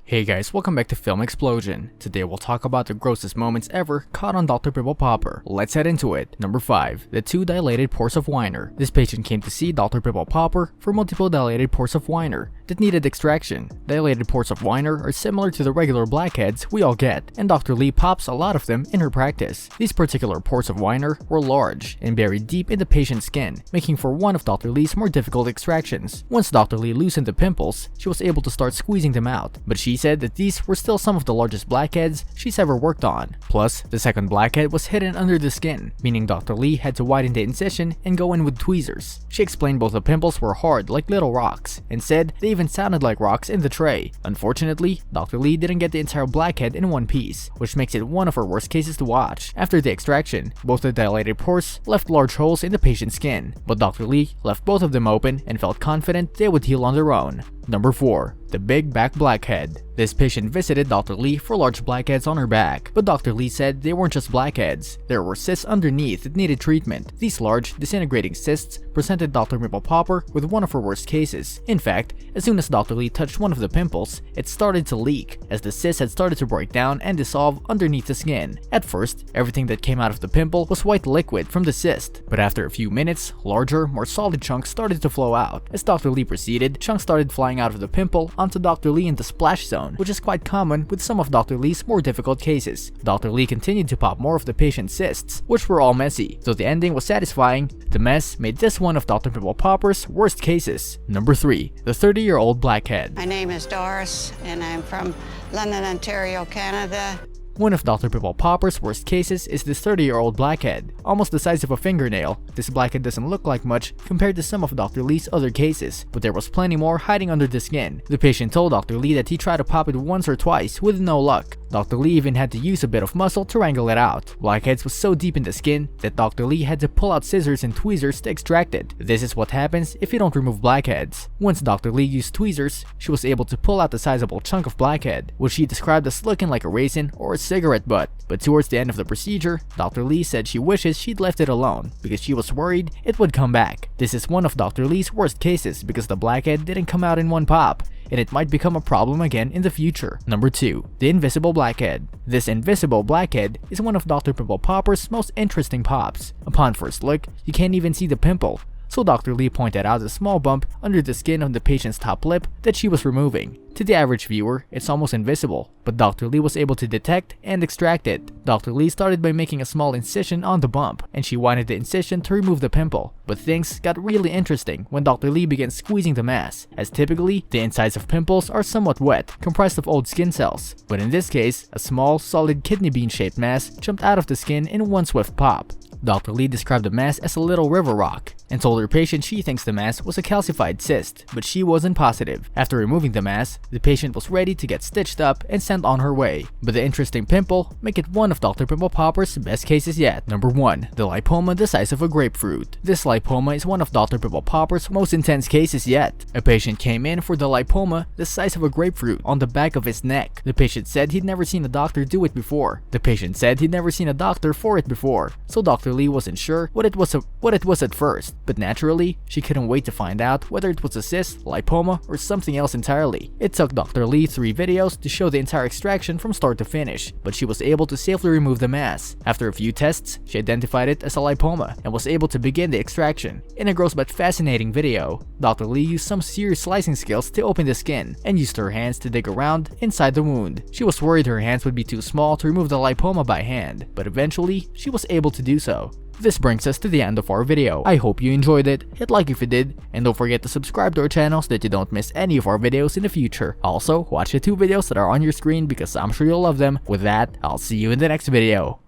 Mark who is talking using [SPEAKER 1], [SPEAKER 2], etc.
[SPEAKER 1] Hey guys, welcome back to Film Explosion. Today we'll talk about the grossest moments ever caught on Dr. Pimple Popper. Let's head into it. Number 5. The 2 dilated pores of Weiner. This patient came to see Dr. Pimple Popper for multiple dilated pores of Weiner that needed extraction. Dilated pores of Weiner are similar to the regular blackheads we all get, and Dr. Lee pops a lot of them in her practice. These particular pores of Weiner were large and buried deep in the patient's skin, making for one of Dr. Lee's more difficult extractions. Once Dr. Lee loosened the pimples, she was able to start squeezing them out, but she said that these were still some of the largest blackheads she's ever worked on. Plus, the second blackhead was hidden under the skin, meaning Dr. Lee had to widen the incision and go in with tweezers. She explained both the pimples were hard like little rocks, and said they even sounded like rocks in the tray. Unfortunately, Dr. Lee didn't get the entire blackhead in one piece, which makes it one of her worst cases to watch. After the extraction, both the dilated pores left large holes in the patient's skin, but Dr. Lee left both of them open and felt confident they would heal on their own. Number 4. The big back blackhead. This patient visited Dr. Lee for large blackheads on her back, but Dr. Lee said they weren't just blackheads. There were cysts underneath that needed treatment. These large, disintegrating cysts presented Dr. Pimple Popper with one of her worst cases. In fact, as soon as Dr. Lee touched one of the pimples, it started to leak, as the cyst had started to break down and dissolve underneath the skin. At first, everything that came out of the pimple was white liquid from the cyst, but after a few minutes, larger, more solid chunks started to flow out. As Dr. Lee proceeded, chunks started flying out of the pimple onto Dr. Lee in the splash zone, which is quite common with some of Dr. Lee's more difficult cases. Dr. Lee continued to pop more of the patient's cysts, which were all messy, so the ending was satisfying. The mess made this one of Dr. Pimple Popper's worst cases. Number 3. The 30-year-old blackhead.
[SPEAKER 2] My name is Doris, and I'm from London, Ontario, Canada.
[SPEAKER 1] One of Dr. Pimple Popper's worst cases is this 30-year-old blackhead. Almost the size of a fingernail, this blackhead doesn't look like much compared to some of Dr. Lee's other cases, but there was plenty more hiding under the skin. The patient told Dr. Lee that he tried to pop it once or twice with no luck. Dr. Lee even had to use a bit of muscle to wrangle it out. Blackheads was so deep in the skin that Dr. Lee had to pull out scissors and tweezers to extract it. This is what happens if you don't remove blackheads. Once Dr. Lee used tweezers, she was able to pull out a sizable chunk of blackhead, which she described as looking like a raisin or a cigarette butt. But towards the end of the procedure, Dr. Lee said she wishes she'd left it alone because she was worried it would come back. This is one of Dr. Lee's worst cases because the blackhead didn't come out in one pop, and it might become a problem again in the future. Number 2. The invisible blackhead. This invisible blackhead is one of Dr. Pimple Popper's most interesting pops. Upon first look, you can't even see the pimple, so Dr. Lee pointed out a small bump under the skin of the patient's top lip that she was removing. To the average viewer, it's almost invisible, but Dr. Lee was able to detect and extract it. Dr. Lee started by making a small incision on the bump, and she widened the incision to remove the pimple. But things got really interesting when Dr. Lee began squeezing the mass, as typically, the insides of pimples are somewhat wet, comprised of old skin cells. But in this case, a small, solid kidney bean-shaped mass jumped out of the skin in one swift pop. Dr. Lee described the mass as a little river rock, and told her patient she thinks the mass was a calcified cyst, but she wasn't positive. After removing the mass, the patient was ready to get stitched up and sent on her way. But the interesting pimple make it one of Dr. Pimple Popper's best cases yet. Number 1. The lipoma the size of a grapefruit. This lipoma is one of Dr. Pimple Popper's most intense cases yet. A patient came in for the lipoma the size of a grapefruit on the back of his neck. The patient said he'd never seen a doctor do it before. The patient said he'd never seen a doctor for it before, so Dr. Lee wasn't sure what it was at first, but naturally, she couldn't wait to find out whether it was a cyst, lipoma, or something else entirely. It took Dr. Lee 3 videos to show the entire extraction from start to finish, but she was able to safely remove the mass. After a few tests, she identified it as a lipoma and was able to begin the extraction. In a gross but fascinating video, Dr. Lee used some serious slicing skills to open the skin and used her hands to dig around inside the wound. She was worried her hands would be too small to remove the lipoma by hand, but eventually, she was able to do so. This brings us to the end of our video. I hope you enjoyed it, hit like if you did, and don't forget to subscribe to our channel so that you don't miss any of our videos in the future. Also, watch the 2 videos that are on your screen because I'm sure you'll love them. With that, I'll see you in the next video.